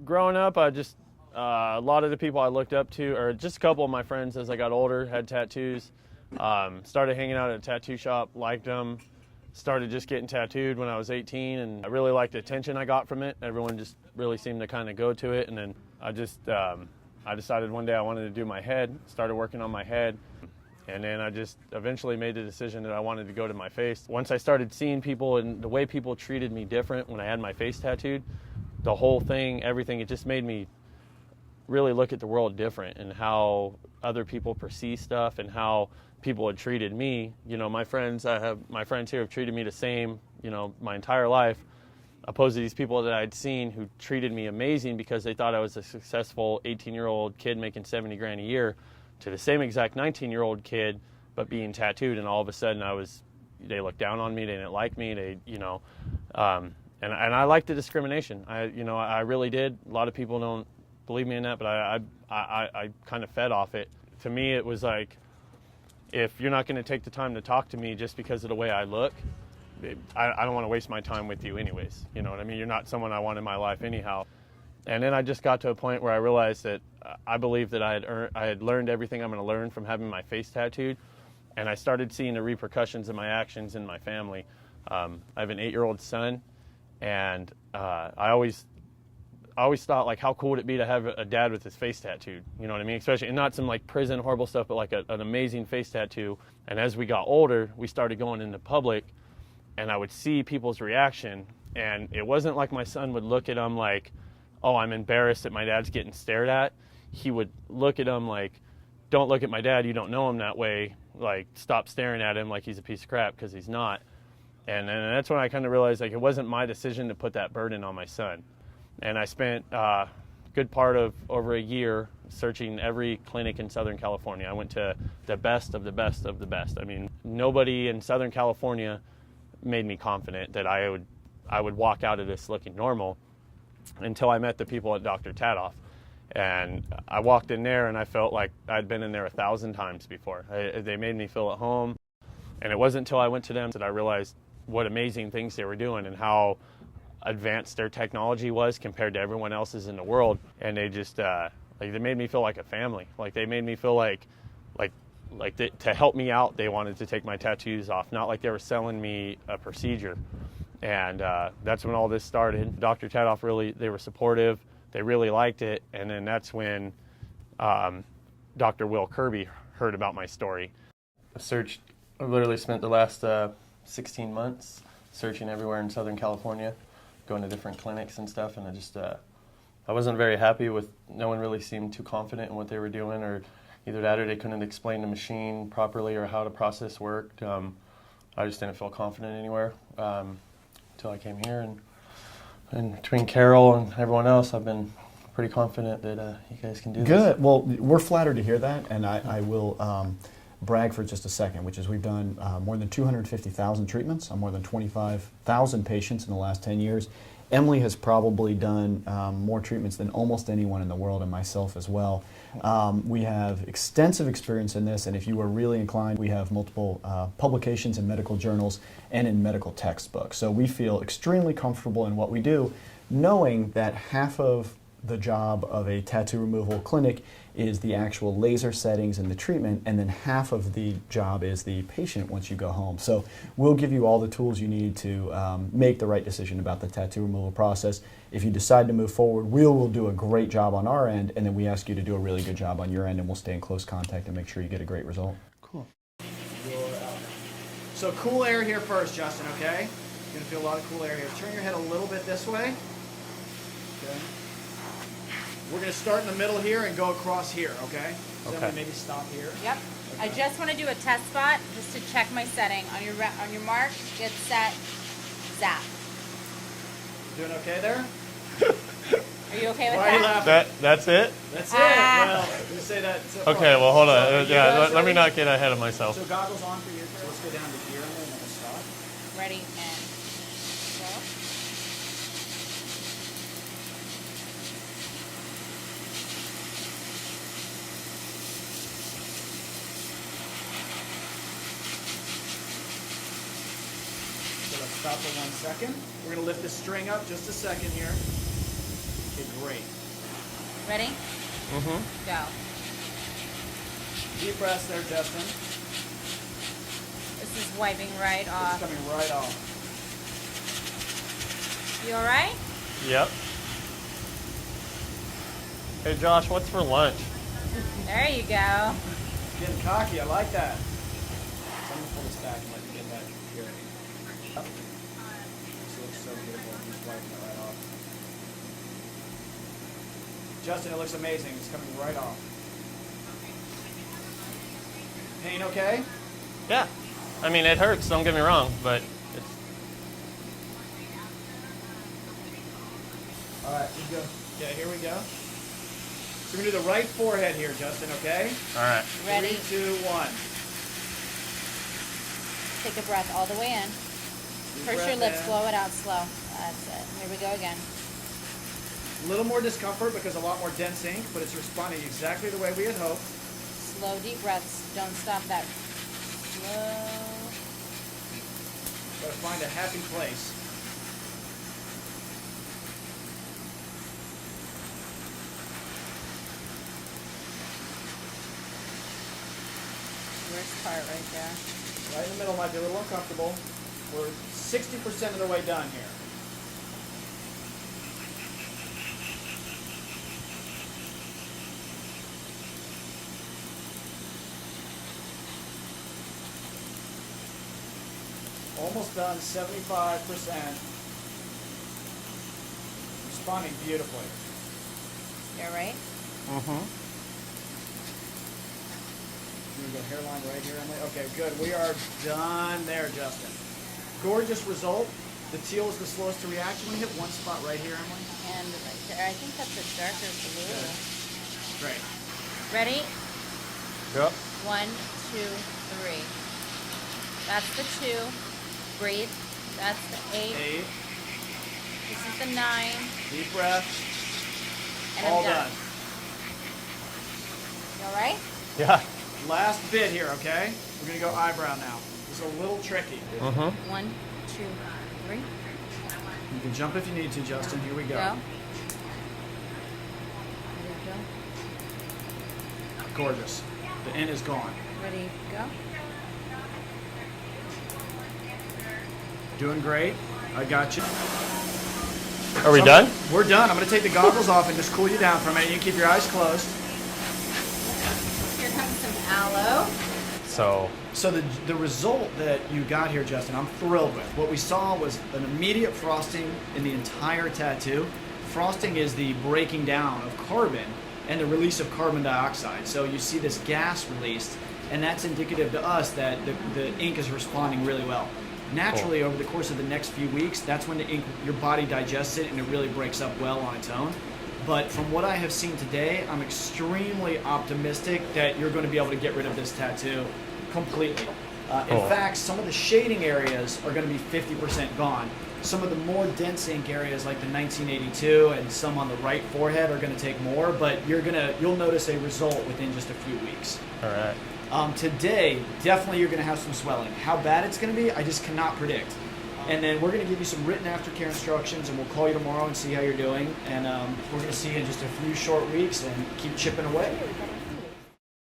Growing up, a lot of the people I looked up to, or just a couple of my friends as I got older, had tattoos. Started hanging out at a tattoo shop, liked them. Started just getting tattooed when I was 18, and I really liked the attention I got from it. Everyone just really seemed to kind of go to it, and then I decided one day I wanted to do my head, started working on my head, and then I just eventually made the decision that I wanted to go to my face. Once I started seeing people and the way people treated me different when I had my face tattooed, the whole thing, everything, it just made me really look at the world different and how other people perceive stuff and how people had treated me. You know, my friends here have treated me the same, you know, my entire life, opposed to these people that I'd seen who treated me amazing because they thought I was a successful 18-year-old kid making 70 grand a year, to the same exact 19-year-old kid, but being tattooed, and all of a sudden they looked down on me, they didn't like me, and I liked the discrimination. I really did. A lot of people don't believe me in that, but I kind of fed off it. To me, it was like, if you're not going to take the time to talk to me just because of the way I look, I don't want to waste my time with you anyways. You know what I mean? You're not someone I want in my life anyhow. And then I just got to a point where I realized that I believed that I had learned everything I'm going to learn from having my face tattooed, and I started seeing the repercussions of my actions in my family. I have an 8-year-old son, and I always thought, like, how cool would it be to have a dad with his face tattooed? You know what I mean? Especially, and not some like prison horrible stuff, but like an amazing face tattoo. And as we got older, we started going into public, and I would see people's reaction, and it wasn't like my son would look at him like, oh, I'm embarrassed that my dad's getting stared at. He would look at him like, don't look at my dad, you don't know him that way. Like, stop staring at him like he's a piece of crap, because he's not. And that's when I kind of realized, like, it wasn't my decision to put that burden on my son. And I spent a good part of over a year searching every clinic in Southern California. I went to the best of the best of the best. I mean, nobody in Southern California made me confident that I would walk out of this looking normal until I met the people at Dr. Tadoff. And I walked in there and I felt like I'd been in there 1,000 times before. They made me feel at home. And it wasn't until I went to them that I realized what amazing things they were doing and how advanced their technology was compared to everyone else's in the world. And they just they made me feel like a family. Like, they made me feel like to help me out, they wanted to take my tattoos off, not like they were selling me a procedure. And that's when all this started. Dr. Tadoff, they were supportive. They really liked it. And then that's when Dr. Will Kirby heard about my story. I literally spent the last 16 months searching everywhere in Southern California, going to different clinics and stuff, and I wasn't very happy with, no one really seemed too confident in what they were doing, or either that or they couldn't explain the machine properly or how the process worked. I just didn't feel confident anywhere until I came here, and between Carol and everyone else, I've been pretty confident that you guys can do this. Good. Well, we're flattered to hear that, and I will brag for just a second, which is we've done more than 250,000 treatments on more than 25,000 patients in the last 10 years. Emily has probably done more treatments than almost anyone in the world, and myself as well. We have extensive experience in this, and if you are really inclined, we have multiple publications in medical journals and in medical textbooks. So we feel extremely comfortable in what we do, knowing that half of the job of a tattoo removal clinic is the actual laser settings and the treatment, and then half of the job is the patient once you go home. So we'll give you all the tools you need to make the right decision about the tattoo removal process. If you decide to move forward, we'll do a great job on our end, and then we ask you to do a really good job on your end, and we'll stay in close contact and make sure you get a great result. Cool. So cool air here first, Justin, okay? You're going to feel a lot of cool air here. Turn your head a little bit this way. Okay. We're going to start in the middle here and go across here, okay? So then we maybe stop here. Yep. Okay. I just want to do a test spot just to check my setting. On your mark, get set, zap. Doing okay there? Are you okay with Why are you that? laughing? That's it? That's it. Well, you say that so far. Okay, well, hold on. So, let me not get ahead of myself. So goggles on for you first. Let's go down to here and then we'll stop. Ready and go. So let's stop for 1 second. We're going to lift the string up just a second here. Okay, great. Ready? Mm-hmm. Go. Deep breaths there, Justin. This is wiping right It's off. coming right off. You all right? Yep. Hey Josh, what's for lunch? There you go. Getting cocky, I like that. So I'm gonna pull this back and let you get that here. Up. This looks so beautiful. I'm just wiping it right off. Justin, it looks amazing. It's coming right off. Pain okay? Yeah. I mean, it hurts, don't get me wrong, but it's... All right, here we go. Okay, here we go. So we're gonna do the right forehead here, Justin, okay? All right. Ready? 3, 2, 1. Take a breath all the way in. Deep Purse breath your lips, in. blow it out slow. That's it. Here we go again. A little more discomfort because a lot more dense ink, but it's responding exactly the way we had hoped. Slow, deep breaths. Don't stop that. Slow. Gotta find a happy place. Worst part right there. Right in the middle might be a little uncomfortable. We're 60% of the way done here. Almost done, 75%. Responding beautifully. You all right? Mm-hmm. Here we go, hairline right here, Emily. Okay, good. We are done there, Justin. Gorgeous result. The teal is the slowest to react. You want to hit one spot right here, Emily? And right there. I think that's a darker blue. Great. Ready? Yep. 1, 2, 3. That's the 2. Breathe. That's the 8. 8. This is the 9. Deep breath. And All I'm done. done. You all right? Yeah. Last bit here, okay? We're going to go eyebrow now. This is a little tricky. Mm-hmm. 1, 2, 3. You can jump if you need to, Justin. Here we go. Go. Ready, go. Gorgeous. The N is gone. Ready, go. Doing great. I got you. Are we done? We're done. I'm going to take the goggles off and just cool you down for a minute. You can keep your eyes closed. Here comes some aloe. So the result that you got here, Justin, I'm thrilled with. What we saw was an immediate frosting in the entire tattoo. Frosting is the breaking down of carbon and the release of carbon dioxide. So you see this gas released, and that's indicative to us that the ink is responding really well. Naturally, over the course of the next few weeks, that's when the ink, your body digests it and it really breaks up well on its own. But from what I have seen today, I'm extremely optimistic that you're going to be able to get rid of this tattoo completely. In fact, some of the shading areas are going to be 50% gone. Some of the more dense ink areas like the 1982 and some on the right forehead are going to take more, but you'll notice a result within just a few weeks. All right. Today, definitely you're going to have some swelling. How bad it's going to be, I just cannot predict. And then we're going to give you some written aftercare instructions, and we'll call you tomorrow and see how you're doing. And we're going to see you in just a few short weeks and keep chipping away.